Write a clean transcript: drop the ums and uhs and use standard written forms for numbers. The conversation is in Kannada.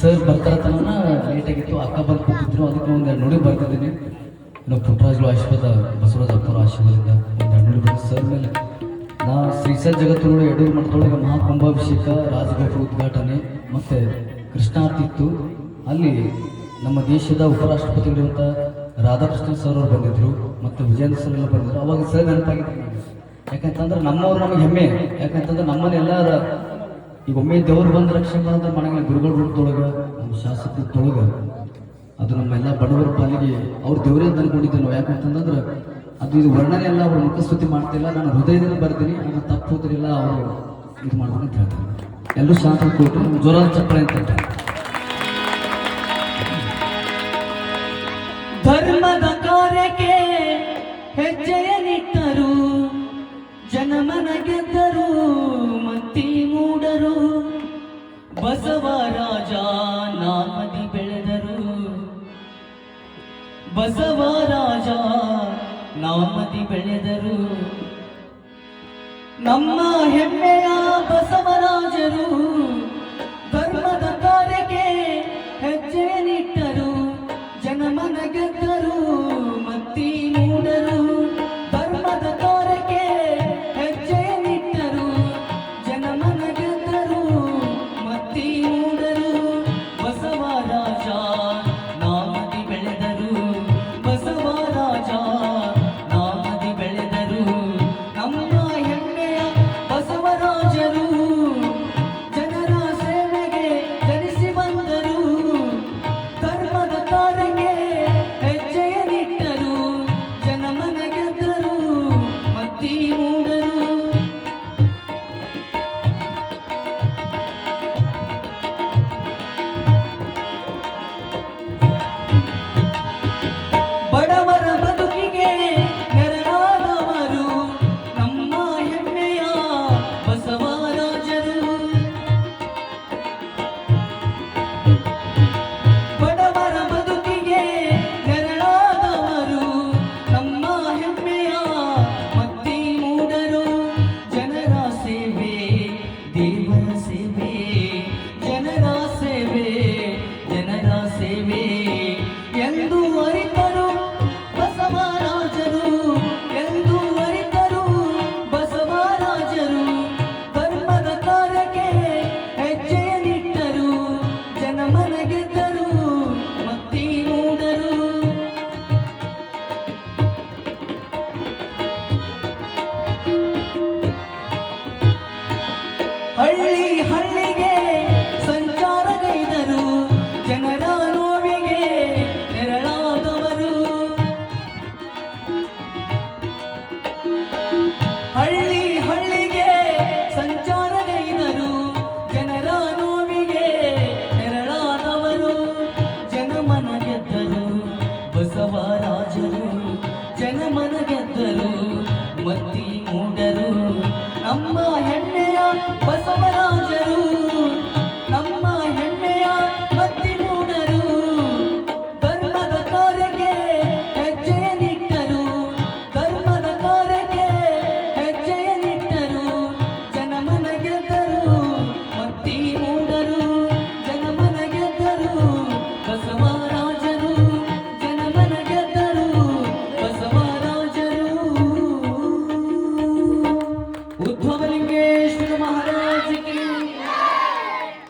ಸರ್ ಬರ್ತಾರತನ ಲೇಟಾಗಿತ್ತು, ಅಕ್ಕ ಬಂದು ಕೂತಿದ್ರು, ಅದಕ್ಕೆ ಒಂದೆರಡು ನುಡಿ ಬರ್ತಿದ್ದೀನಿ. ನಾವು ಪುಟ್ಟರಾಜುಗಳು ಆಶೀರ್ವಾದ, ಬಸವರಾಜ ಅಪ್ಪರ ಆಶೀರ್ವಾದದಿಂದ ಒಂದೆರಡು ನುಡಿ ಬರ್ತೀವಿ ಸರ್ ಮೇಲೆ. ನಾ ಶ್ರೀಸರ್ ಜಗತ್ತುಗಳು ಯಡೂರು ಮಠದೊಳಗೆ ಮಹಾಕುಂಭಾಭಿಷೇಕ, ರಾಜಗೋಪುರ ಉದ್ಘಾಟನೆ ಮತ್ತು ಕೃಷ್ಣಾರ್ತಿ ಇತ್ತು. ಅಲ್ಲಿ ನಮ್ಮ ದೇಶದ ಉಪರಾಷ್ಟ್ರಪತಿಗಳಿರುವಂಥ ರಾಧಾಕೃಷ್ಣ ಸರ್ ಅವರು ಬಂದಿದ್ದರು ಮತ್ತು ವಿಜೇಂದ್ರ ಸರ್ ಎಲ್ಲ ಬಂದಿದ್ರು. ಅವಾಗ ಸರ್ ನೆನಪಾಗಿತ್ತು ನಮಗೆ. ಯಾಕಂತಂದ್ರೆ ನಮ್ಮವ್ರು ನಮಗೆ ಹೆಮ್ಮೆ. ಯಾಕಂತಂದ್ರೆ ನಮ್ಮಲ್ಲಿ ಎಲ್ಲರ ಈಗ ಒಮ್ಮೆ ದೇವ್ರು ಬಂದು ರಕ್ಷಣೆ ಮಾಡೋದ್ರ ಮನೆಗಳ ಗುರುಗಳ ರೂಪದೊಳಗೆ, ನಮ್ಮ ಶಾಸಕರೊಳಗೆ, ಅದು ನಮ್ಮೆಲ್ಲ ಬಡವರ ಪಾಲಿಗೆ ಅವ್ರು ದೇವರೇ ಅಂತ ಅನ್ಕೊಂಡಿದ್ದೆ ನಾವು. ಯಾಕಂತಂದ್ರೆ ಅದು ಇದು ವರ್ಣನೆ ಎಲ್ಲ ಅವ್ರು ಮುಖಸ್ತುತಿ ಮಾಡ್ತಿಲ್ಲ, ನಾನು ಹೃದಯದಿಂದ ಬರ್ತೀನಿ. ಅದು ತಪ್ಪು ಹೋದ್ರಿಲ್ಲ ಅವರು ಇದು ಮಾಡ್ಬೇಕು ಅಂತ ಹೇಳ್ತಾರೆ. ಎಲ್ಲರೂ ಶಾಂತ ಕೊಟ್ಟು ಜ್ವರ ಚಪ್ಪಳೆ ಅಂತ ಹೇಳ್ತಾರೆ. ಧರ್ಮದ ಕಾರ್ಯಕ್ಕೆ ಹೆಜ್ಜೆಯ ನಿಟ್ಟರು, ಜನಮನ ಗೆದ್ದರು, ಮತ್ತಿ ಮೂಡರು, ಬಸವರಾಜ ನಾಮದಿ ಬೆಳೆದರು, ಬಸವರಾಜ ನಾಮದಿ ಬೆಳೆದರು. ನಮ್ಮ ಹೆಮ್ಮೆಯ ಬಸವರಾಜರು ಧರ್ಮದ ಕಾರ್ಯಕ್ಕೆ ಹೆಜ್ಜೆ ನಿಟ್ಟರು, ಜನಮನ ಗೆದ್ದರು, ಮತ್ತಿ ಮೂಡರು, ಧರ್ಮದ ಕಾರ್ಯಕ್ಕೆ ಹೆಜ್ಜೆ ನಿಟ್ಟರು, ಜನಮನ ಗೆದ್ದರು, ಮತ್ತಿ ಮೂಡರು, ಬಸವರಾಜ ನಾಮದಿ ಬೆಳೆದರು, ಬಸವರಾಜ ನಾಮದಿ ಬೆಳೆದರು. ನಮ್ಮ ಹೆಮ್ಮೆಯ ಬಸವರಾಜರು ಜನರ ಸೇವೆಗೆ ಜನಿಸಿ ಬಂದರು, ಧರ್ಮದ ಕಾರ್ಯಕ್ಕೆ ಹೆಜ್ಜೆಯ ನಿಟ್ಟರು, ಜನಮನ ಗೆದ್ದರು, ಮತ್ತಿ ಮೂಡರು. ಬಡವರ ಬದುಕಿಗೆ ನೆರವಾದವರು ನಮ್ಮ ಹೆಮ್ಮೆಯ ಬಸವರಾಜರು, ಬಡವರ ಬದುಕಿಗೆ ನೆರಳಾದವರು ನಮ್ಮ ಹೆಮ್ಮೆಯ ಮತ್ತಿ ಮೂಡರು. ಜನರ ಸೇವೆ ದೇವರ ಸೇವೆ,